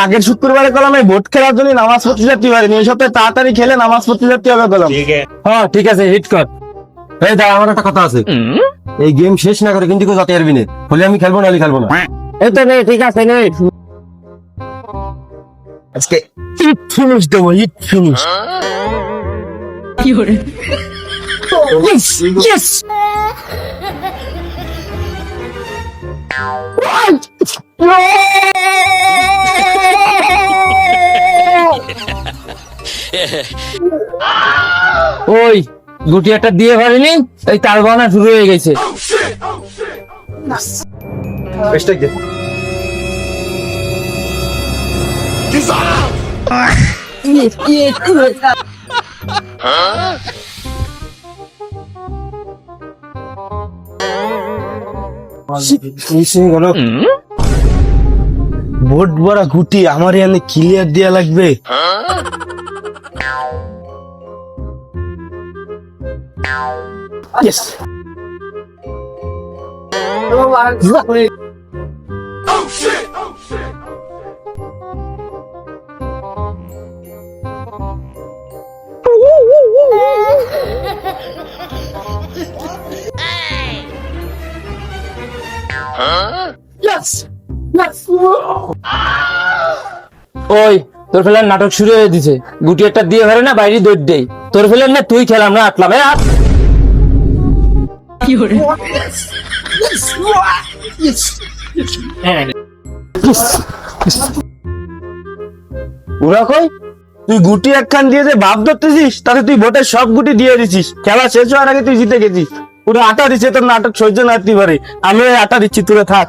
আগের শুক্রবারে কলাম এই ভোট খেলার জন্য নামাজ পড়তে যেতে পারিনি, এই সপ্তাহে তাড়াতাড়ি খেলে নামাজ পড়তে যেতে হবে কলাম। হ্যাঁ ঠিক আছে, হিট কর। এই দাঁড়া, আমার একটা কথা আছে। এই গেম শেষ না করে কিন্তু কেউ যাতে পারবি না, হলে আমি খেলবো না, হলে খেলবো না। এই তো নেই, ঠিক আছে নেই। আজকে ইট ফিনিশ দেবো, ইট ফিনিশ। ওই গুটি একটা দিয়ে পারিনি, এই তাল বানা শুরু হয়ে গেছে। বেশটা দে। ভোট বড়া গুটি আমার এখানে ক্লিয়ার দেয়া লাগবে। Yes. ওই তোর ফেলার নাটক শুরু হয়ে দিছে, গুটি একটা দিয়ে পারে না, বাইরে দৌড় দেই। তোর ফেলার না, তুই খেলাম না, আটলাম। ওরা কই, তুই গুটি একখান দিয়ে যে ভাব ধরতেছিস, তাতে তুই ভোটের সব গুটি দিয়ে দিছিস। খেলা শেষ হওয়ার আগে তুই জিতে গেছিস। পুরো আটা দিচ্ছে, তোর নাটক সহ্য না হতে পারে। আমি ওই আটা দিচ্ছি, তোরা থাক।